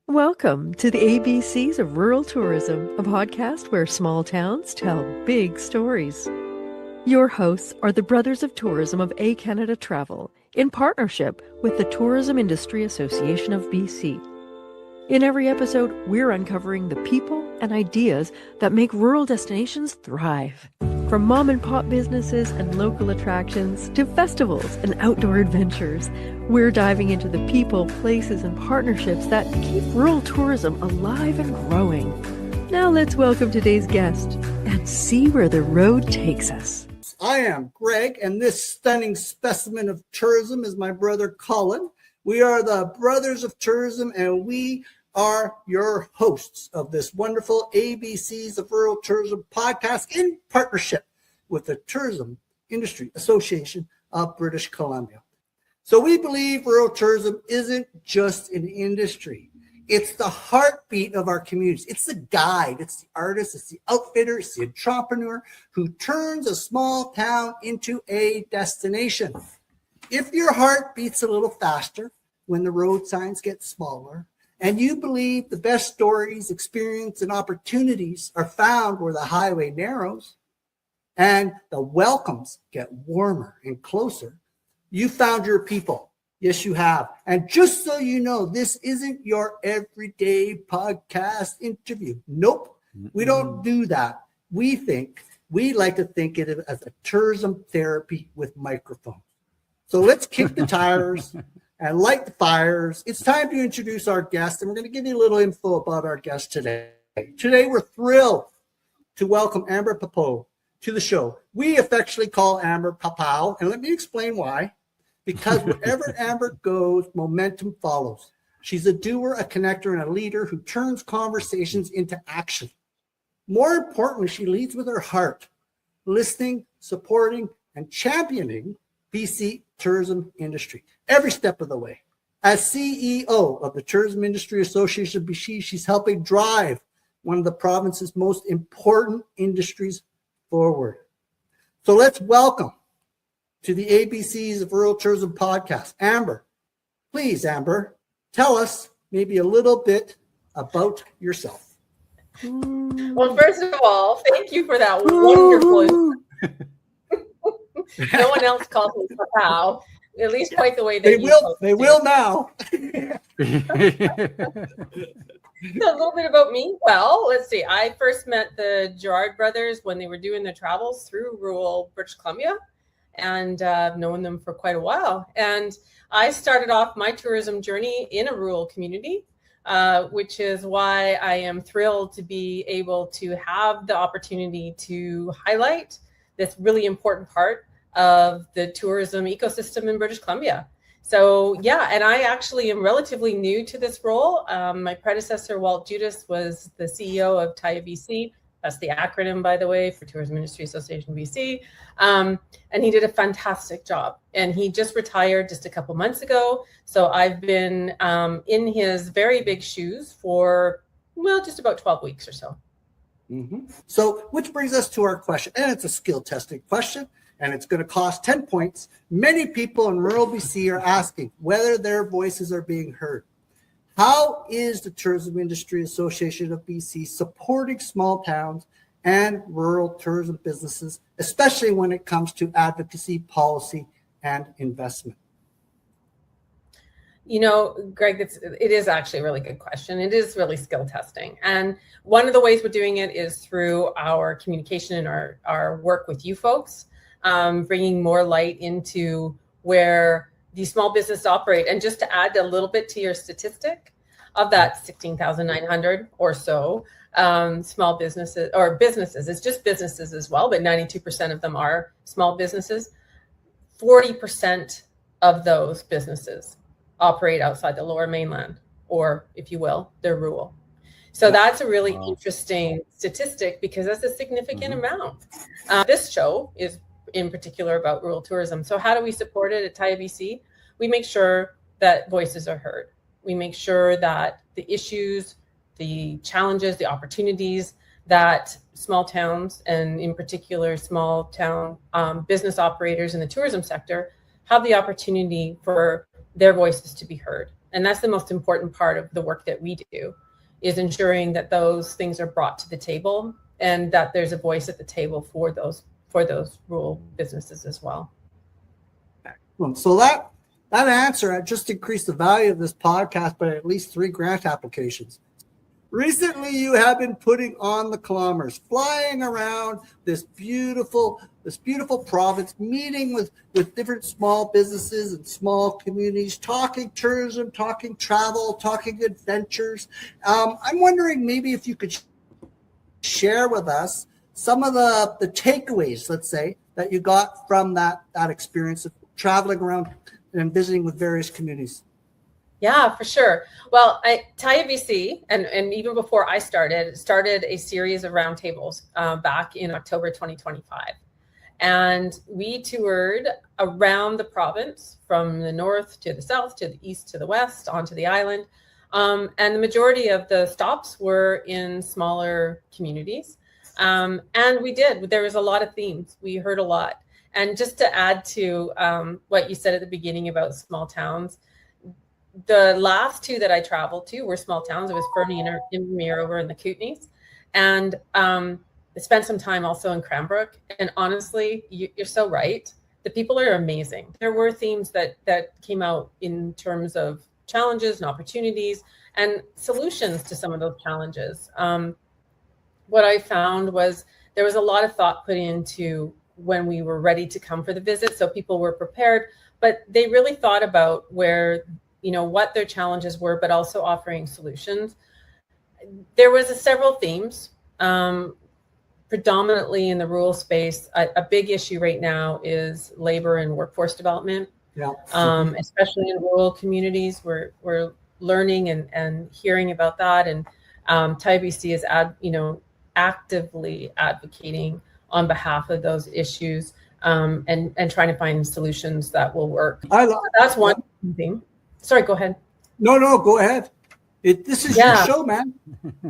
Welcome to the ABCs of Rural Tourism, a podcast where small towns tell big stories. Your hosts are the Brothers of Tourism of Canada Travel in partnership with the Tourism Industry Association of BC. In every episode, we're uncovering the people and ideas that make rural destinations thrive. From mom and pop businesses and local attractions to festivals and outdoor adventures, we're diving into the people, places, and partnerships that keep rural tourism alive and growing. Now let's welcome today's guest and see where the road takes us. I am Greg, and this stunning specimen of tourism is my brother Colin. We are the Brothers of Tourism, and we are your hosts of this wonderful ABCs of Rural Tourism podcast in partnership with the Tourism Industry Association of British Columbia. So we believe rural tourism isn't just an industry. It's the heartbeat of our communities. It's the guide, it's the artist, it's the outfitter, it's the entrepreneur who turns a small town into a destination. If your heart beats a little faster when the road signs get smaller, and you believe the best stories, experience, and opportunities are found where the highway narrows and the welcomes get warmer and closer, you found your people. Yes, you have. And just so you know, this isn't your everyday podcast interview. Nope, we don't do that. We like to think of it as a tourism therapy with microphones. So let's kick the tires and light the fires. It's time to introduce our guest, and we're going to give you a little info about our guest today. Today, we're thrilled to welcome Amber Papou to the show. We affectionately call Amber Papou, and let me explain why. Because wherever Amber goes, momentum follows. She's a doer, a connector, and a leader who turns conversations into action. More importantly, she leads with her heart, listening, supporting, and championing BC tourism industry every step of the way. As CEO of the Tourism Industry Association of BC, she's helping drive one of the province's most important industries forward. So let's welcome to the ABCs of Rural Tourism podcast, Amber. Please, Amber, tell us maybe a little bit about yourself. Well, first of all, thank you for that wonderful. No one else calls me Papou, at least quite the way they will. They will now. So a little bit about me. Well, let's see. I first met the Girard brothers when they were doing their travels through rural British Columbia, and I've known them for quite a while. And I started off my tourism journey in a rural community, which is why I am thrilled to be able to have the opportunity to highlight this really important part of the tourism ecosystem in British Columbia. So yeah, and I actually am relatively new to this role. My predecessor, Walt Judas, was the CEO of TIABC. That's the acronym, by the way, for Tourism Industry Association BC. And he did a fantastic job. And he just retired just a couple months ago. So I've been in his very big shoes for, well, just about 12 weeks or so. Mm-hmm. So, which brings us to our question, and it's a skill testing question, and it's going to cost 10 points. Many people in rural BC are asking whether their voices are being heard. How is the Tourism Industry Association of BC supporting small towns and rural tourism businesses, especially when it comes to advocacy, policy, and investment? You know, Greg, it is actually a really good question. It is really skill testing. And one of the ways we're doing it is through our communication and our work with you folks, bringing more light into where these small businesses operate. And just to add a little bit to your statistic, of that 16,900 or so small businesses, or businesses, it's just businesses as well, but 92% of them are small businesses. 40% of those businesses operate outside the Lower Mainland, or if you will, they're rural. So that's a really interesting statistic because that's a significant amount. This show is in particular about rural tourism. So how do we support it at TIABC? We make sure that voices are heard. We make sure that the issues, the challenges, the opportunities that small towns, and in particular small town business operators in the tourism sector, have the opportunity for their voices to be heard. And that's the most important part of the work that we do, is ensuring that those things are brought to the table and that there's a voice at the table for those rural businesses as well. So that answer just increased the value of this podcast by at least 3 grant applications. Recently, you have been putting on the kilometers, flying around this beautiful province, meeting with different small businesses and small communities, talking tourism, talking travel, talking adventures. I'm wondering maybe if you could share with us some of the takeaways, let's say, that you got from that experience of traveling around and visiting with various communities. Yeah, for sure. Well, TIABC, and even before I started a series of roundtables back in October 2025. And we toured around the province from the north to the south, to the east, to the west, onto the island. And the majority of the stops were in smaller communities. And there was a lot of themes. We heard a lot. And just to add to what you said at the beginning about small towns, the last 2 that I traveled to were small towns. It was Fernie and Invermere over in the Kootenays. And I spent some time also in Cranbrook. And honestly, you're so right. The people are amazing. There were themes that came out in terms of challenges and opportunities and solutions to some of those challenges. What I found was there was a lot of thought put into when we were ready to come for the visit. So people were prepared, but they really thought about what their challenges were, but also offering solutions. There was several themes, predominantly in the rural space. A big issue right now is labor and workforce development. Yeah. Especially in rural communities, we're learning and hearing about that. And TIABC is actively advocating on behalf of those issues and trying to find solutions that will work. That's one thing. Sorry, go ahead. No, go ahead. This is your show, man.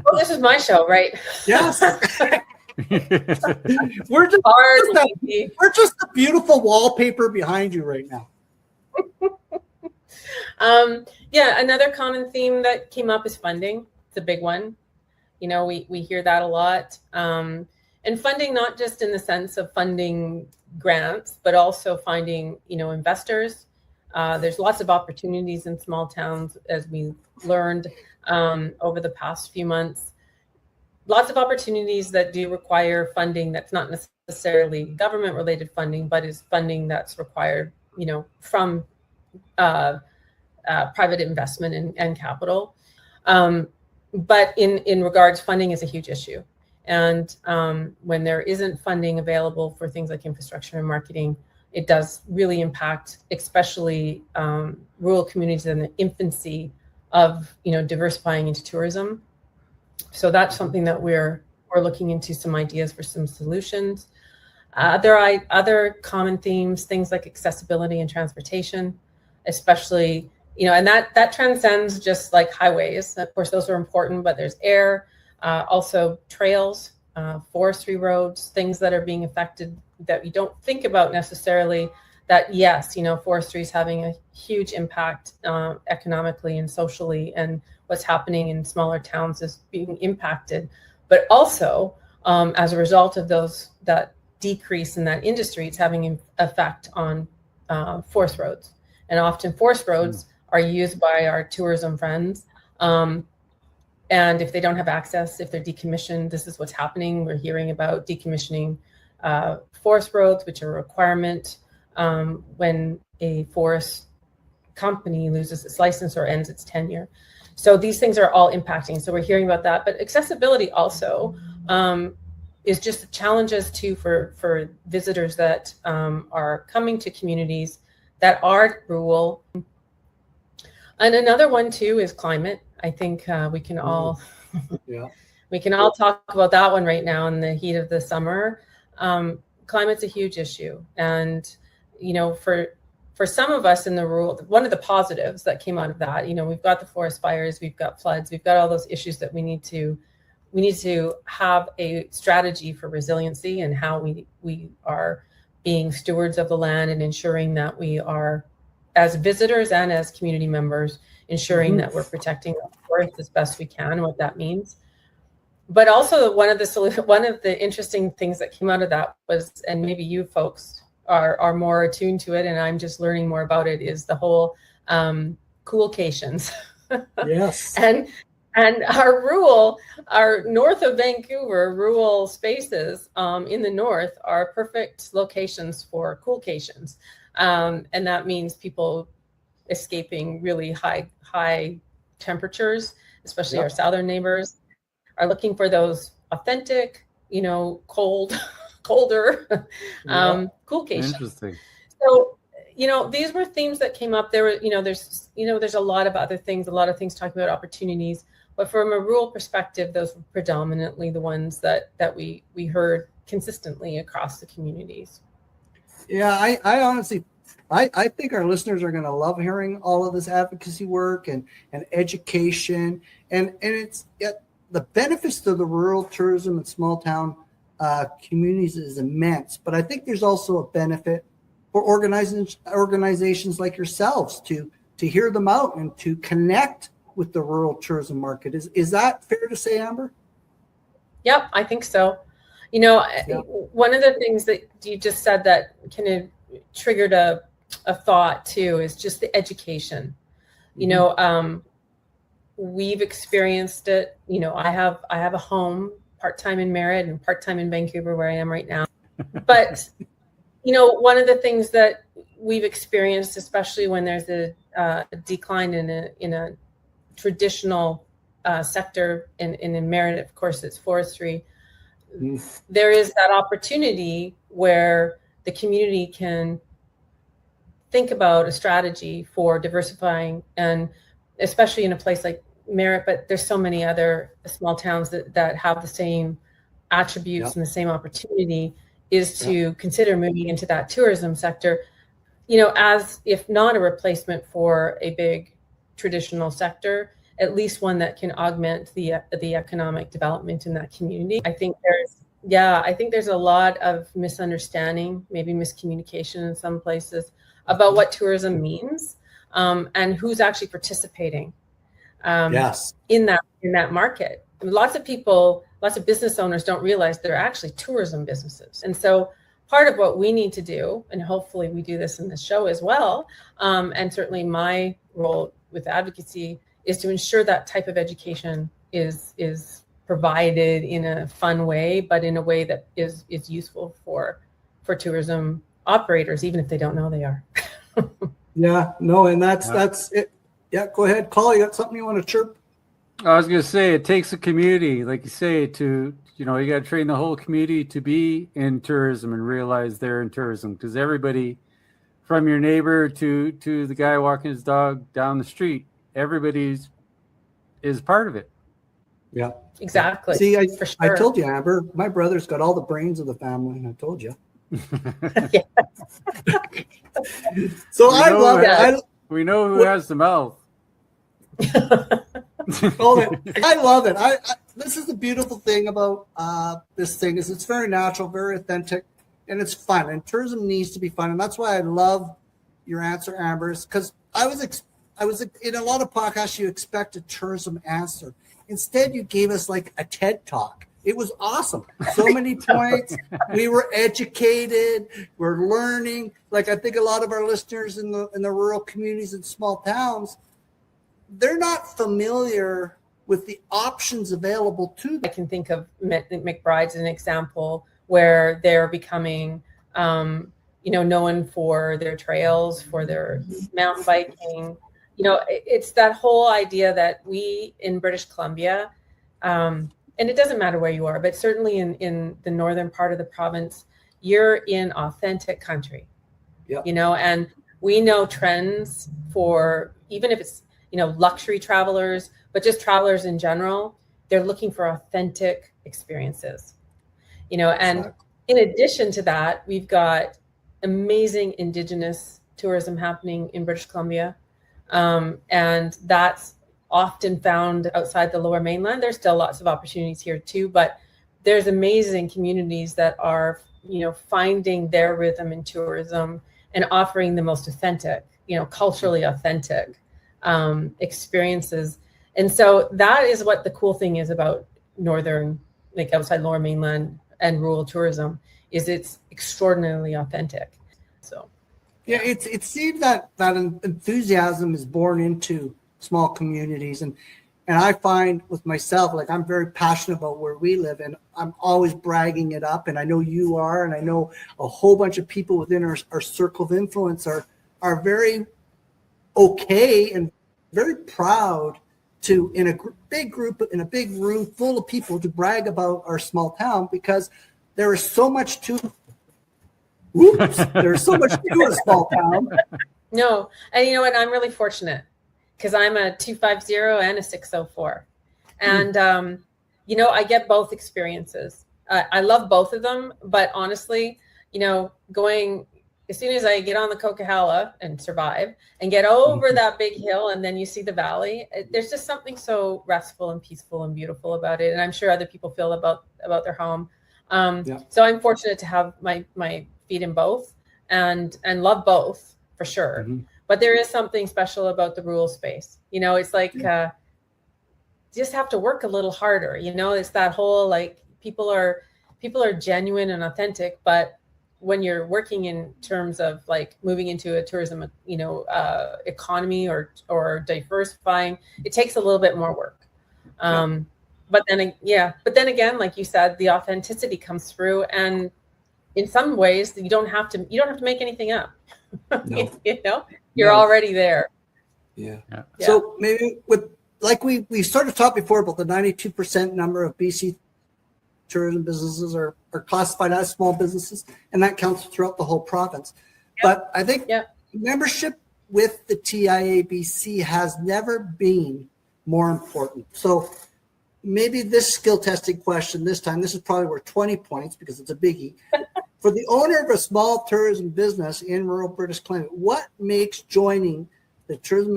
Oh, this is my show, right? Yes. We're just the beautiful wallpaper behind you right now. Another common theme that came up is funding. It's a big one. We hear that a lot. And funding, not just in the sense of funding grants, but also finding, investors. There's lots of opportunities in small towns, as we learned over the past few months. Lots of opportunities that do require funding that's not necessarily government-related funding, but is funding that's required, from private investment and capital. But in regards, funding is a huge issue. And when there isn't funding available for things like infrastructure and marketing, it does really impact, especially rural communities in the infancy of diversifying into tourism. So that's something that we're looking into, some ideas for some solutions. There are other common themes, things like accessibility and transportation, especially, and that transcends just like highways. Of course, those are important, but there's air, also trails, forestry roads, things that are being affected that we don't think about necessarily. That yes, forestry is having a huge impact economically and socially, and what's happening in smaller towns is being impacted. But also, as a result of that decrease in that industry, it's having an effect on forest roads. And often forest roads are used by our tourism friends. And if they don't have access, if they're decommissioned, this is what's happening. We're hearing about decommissioning forest roads, which are a requirement when a forest company loses its license or ends its tenure. So these things are all impacting. So we're hearing about that. But accessibility also is just challenges too for visitors that are coming to communities that are rural. And another one too is climate. I think we can all talk about that one right now in the heat of the summer. Climate's a huge issue, and for some of us in the rural, one of the positives that came out of that, we've got the forest fires, we've got floods, we've got all those issues that we need to have a strategy for resiliency and how we are being stewards of the land and ensuring that we are as visitors and as community members, ensuring that we're protecting the forest as best we can, and what that means. But also one of the interesting things that came out of that was, and maybe you folks are more attuned to it, and I'm just learning more about it, is the whole coolcations. Yes. And our north of Vancouver, rural spaces in the north are perfect locations for coolcations. And that means people escaping really high temperatures, especially our southern neighbors, are looking for those authentic, colder, coolcations. Interesting. So, these were themes that came up. There were, there's a lot of other things, talking about opportunities, but from a rural perspective, those were predominantly the ones that we heard consistently across the communities. Yeah, I honestly, I think our listeners are going to love hearing all of this advocacy work and education, and it's the benefits to the rural tourism and small town communities is immense. But I think there's also a benefit for organizations like yourselves to hear them out and to connect with the rural tourism market. Is that fair to say, Amber? Yep, I think so. One of the things that you just said that kind of triggered a thought too is just the education. We've experienced it. I have a home part-time in Merritt and part-time in Vancouver, where I am right now. But one of the things that we've experienced, especially when there's a decline in a traditional sector, in Merritt, of course, it's forestry. There is that opportunity where the community can think about a strategy for diversifying, and especially in a place like Merritt, but there's so many other small towns that have the same attributes and the same opportunity, is to consider moving into that tourism sector, as if not a replacement for a big traditional sector, at least one that can augment the economic development in that community. I think there's a lot of misunderstanding, maybe miscommunication in some places, about what tourism means, and who's actually participating in that market. And lots of business owners don't realize they're actually tourism businesses. And so part of what we need to do, and hopefully we do this in this show as well, and certainly my role with advocacy, is to ensure that type of education is provided in a fun way, but in a way that is useful for tourism operators, even if they don't know they are. And that's it. Yeah, go ahead, Colin. You got something you want to chirp? I was going to say, it takes a community, like you say, to, you got to train the whole community to be in tourism and realize they're in tourism, because everybody, from your neighbor to the guy walking his dog down the street, everybody is part of it. Yeah, exactly. See, I told you, Amber, my brother's got all the brains of the family, and I told you. So I love it. We know who has the mouth. I love it. This is the beautiful thing about this thing, is it's very natural, very authentic, and it's fun. And tourism needs to be fun, and that's why I love your answer, Amber, because I was in a lot of podcasts, you expect a tourism answer. Instead, you gave us like a TED Talk. It was awesome. So many points. We were educated. We're learning. Like, I think a lot of our listeners in the rural communities and small towns, they're not familiar with the options available to them. I can think of McBride's as an example, where they're becoming, known for their trails, for their mountain biking. It's that whole idea that we in British Columbia, and it doesn't matter where you are, but certainly in the northern part of the province, you're in authentic country. And we know trends for, even if it's, luxury travelers, but just travelers in general, they're looking for authentic experiences, and in addition to that, we've got amazing Indigenous tourism happening in British Columbia. And that's often found outside the Lower Mainland. There's still lots of opportunities here too, but there's amazing communities that are, finding their rhythm in tourism and offering the most authentic culturally authentic experiences. And so that is what the cool thing is about northern, like outside Lower Mainland and rural tourism, is it's extraordinarily authentic. So yeah, it seems that enthusiasm is born into small communities, and I find with myself, like, I'm very passionate about where we live, and I'm always bragging it up, and I know you are, and I know a whole bunch of people within our circle of influence are very okay and very proud to, in a big group, in a big room full of people, to brag about our small town, because there is so much to there's so much to a small town. No, and you know what? I'm really fortunate because I'm a 250 and a 604, and I get both experiences. I love both of them, but honestly, going as soon as I get on the Coquihalla and survive and get over that big hill, and then you see the valley, there's just something so restful and peaceful and beautiful about it. And I'm sure other people feel about their home. So I'm fortunate to have my feet in both and love both for sure. Mm-hmm. But there is something special about the rural space. It's like you just have to work a little harder. It's that whole, like, people are genuine and authentic, but when you're working in terms of like moving into a tourism, economy or diversifying, it takes a little bit more work. But then again, like you said, the authenticity comes through, and in some ways you don't have to make anything up. No. You're already there. Yeah. So maybe with, like, we sort of talked before about the 92% number of BC tourism businesses are classified as small businesses, and that counts throughout the whole province. But I think membership with the TIABC has never been more important. So maybe this skill testing question this time, this is probably worth 20 points because it's a biggie. For the owner of a small tourism business in rural British Columbia, what makes joining the Tourism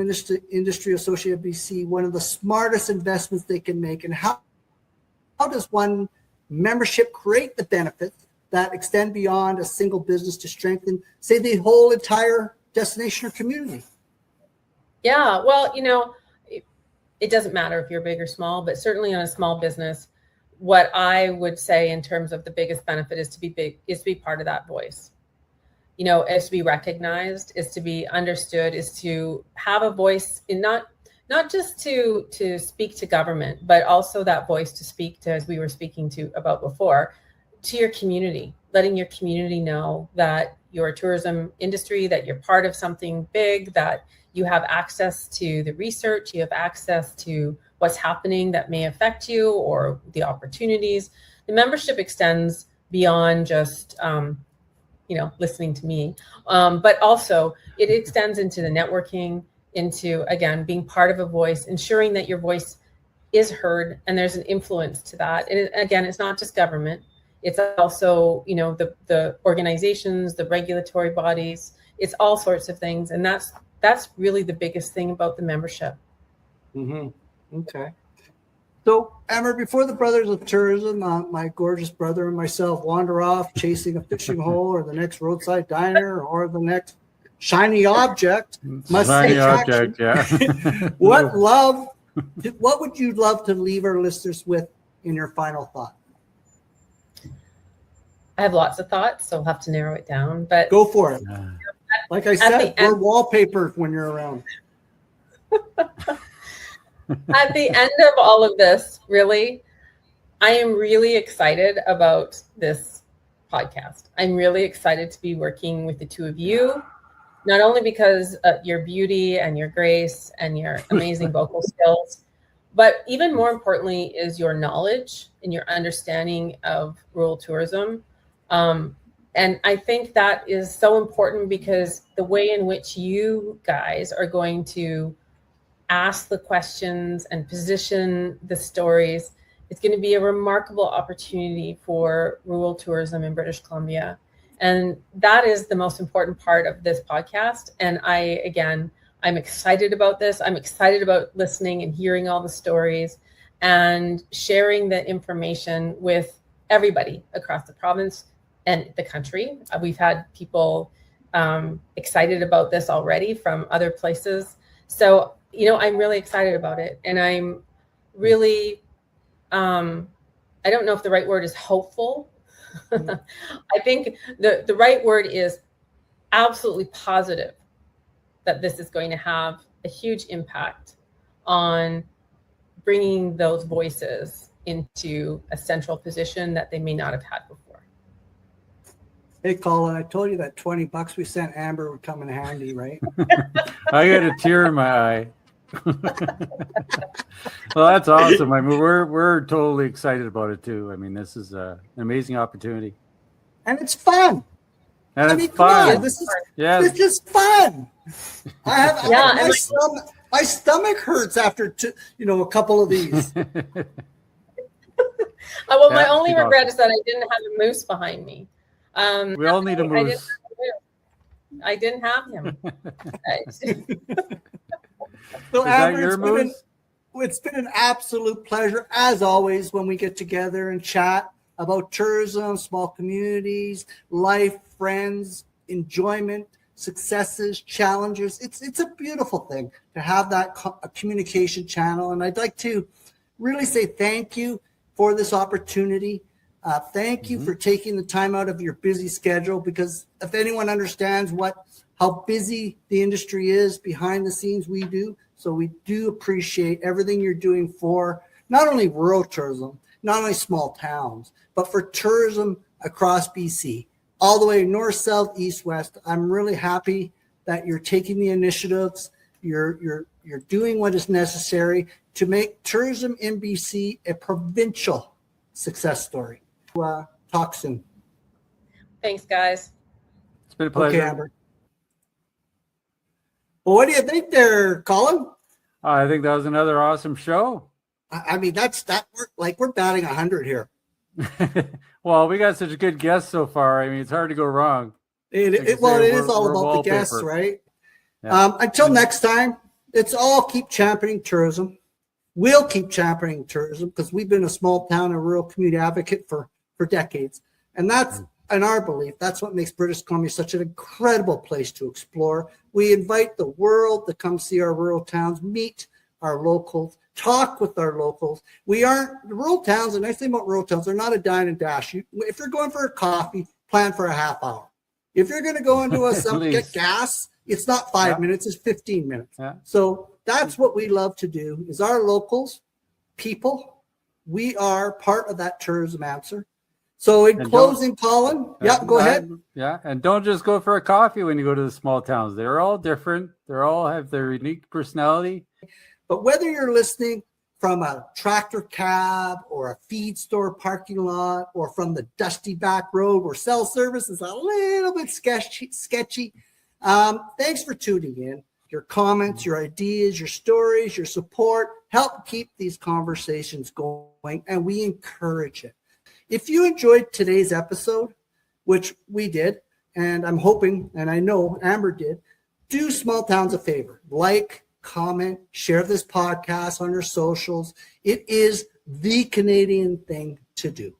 Industry Association of BC one of the smartest investments they can make, and how does one membership create the benefits that extend beyond a single business to strengthen, say, the whole entire destination or community? Yeah, well, it doesn't matter if you're big or small, but certainly on a small business, what I would say in terms of the biggest benefit is to be part of that voice. Is to be recognized, is to be understood, is to have a voice in not just to speak to government, but also that voice to speak to, as we were speaking about before, to your community, letting your community know that you're a tourism industry, that you're part of something big, that you have access to the research, you have access to what's happening that may affect you, or the opportunities. The membership extends beyond just, listening to me, but also it extends into the networking, into, again, being part of a voice, ensuring that your voice is heard and there's an influence to that. And again, it's not just government. It's also, the organizations, the regulatory bodies, it's all sorts of things. And that's really the biggest thing about the membership. Mm-hmm. Okay. So, Amber, before the Brothers of Tourism, my gorgeous brother and myself wander off chasing a fishing hole or the next roadside diner or the next shiny object, what would you love to leave our listeners with in your final thought? I have lots of thoughts, so I'll have to narrow it down. But go for it. Like I said, we're wallpaper when you're around. At the end of all of this, really, I am really excited about this podcast. I'm really excited to be working with the two of you, not only because of your beauty and your grace and your amazing vocal skills, but even more importantly is your knowledge and your understanding of rural tourism. And I think that is so important, because the way in which you guys are going to ask the questions and position the stories, it's going to be a remarkable opportunity for rural tourism in British Columbia. And that is the most important part of this podcast. And I'm excited about this. I'm excited about listening and hearing all the stories and sharing the information with everybody across the province and the country. We've had people excited about this already from other places. So, I'm really excited about it. And I'm really, I don't know if the right word is hopeful. I think the right word is absolutely positive that this is going to have a huge impact on bringing those voices into a central position that they may not have had before. Hey, Colin, I told you that $20 we sent Amber would come in handy, right? I got a tear in my eye. Well, that's awesome. I mean, we're totally excited about it too. I mean, this is an amazing opportunity, and it's fun. And it's fun. This is fun. My stomach hurts after a couple of these. Well, my only regret is that I didn't have a moose behind me. We all need a moose. I didn't have him. So, Amber, it's been an absolute pleasure, as always, when we get together and chat about tourism, small communities, life, friends, enjoyment, successes, challenges. It's a beautiful thing to have that communication channel. And I'd like to really say thank you for this opportunity. Thank you for taking the time out of your busy schedule, because if anyone understands how busy the industry is behind the scenes, we do. So we do appreciate everything you're doing for not only rural tourism, not only small towns, but for tourism across BC, all the way north, south, east, west. I'm really happy that you're taking the initiatives. You're doing what is necessary to make tourism in BC a provincial success story. Talk soon. Thanks, guys. It's been a pleasure. Okay, Amber. Well, what do you think there, Colin? I think that was another awesome show. I mean, we're batting 100 here. Well, we got such good guests so far. I mean, it's hard to go wrong. It is all about the guests, right? Yeah. Until next time, let's all keep championing tourism. We'll keep championing tourism because we've been a small town and rural community advocate for decades. And that's, in our belief, that's what makes British Columbia such an incredible place to explore. We invite the world to come see our rural towns, meet our locals, talk with our locals. The rural towns, the nice thing about rural towns, they're not a dine and dash. If you're going for a coffee, plan for a half hour. If you're going to go into get gas, it's not 5 minutes, it's 15 minutes. Yeah. So that's what we love to do, is our locals, people, we are part of that tourism answer. So in closing, Colin, go ahead. Yeah, and don't just go for a coffee when you go to the small towns. They're all different. They all have their unique personality. But whether you're listening from a tractor cab or a feed store parking lot or from the dusty back road where cell service is a little bit sketchy, thanks for tuning in. Your comments, your ideas, your stories, your support help keep these conversations going, and we encourage it. If you enjoyed today's episode, which we did, and I'm hoping, and I know Amber did, do small towns a favor. Like, comment, share this podcast on your socials. It is the Canadian thing to do.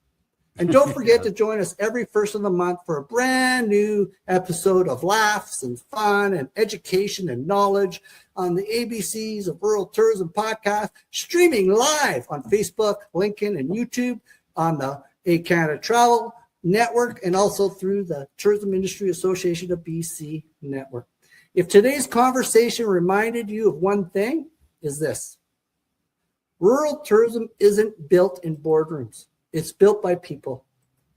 And don't forget to join us every first of the month for a brand new episode of laughs and fun and education and knowledge on the ABCs of Rural Tourism Podcast, streaming live on Facebook, LinkedIn, and YouTube, on the ehCanada Travel Network, and also through the Tourism Industry Association of BC Network. If today's conversation reminded you of one thing, is this: rural tourism isn't built in boardrooms. It's built by people,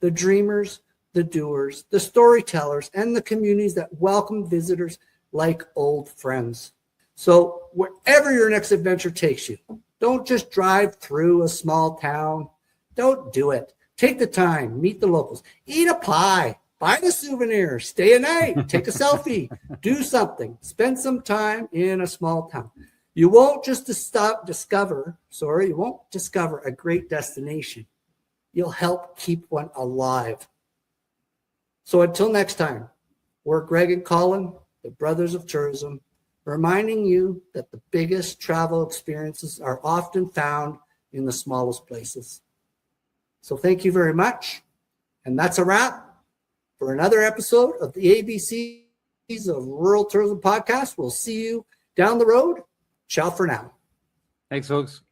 the dreamers, the doers, the storytellers, and the communities that welcome visitors like old friends. So wherever your next adventure takes you, don't just drive through a small town. Don't do it. Take the time, meet the locals, eat a pie, buy the souvenir, stay a night, take a selfie, do something, spend some time in a small town. You won't just discover a great destination. You'll help keep one alive. So until next time, we're Greg and Colin, the Brothers of Tourism, reminding you that the biggest travel experiences are often found in the smallest places. So thank you very much. And that's a wrap for another episode of the ABC of Rural Tourism Podcast. We'll see you down the road. Ciao for now. Thanks, folks.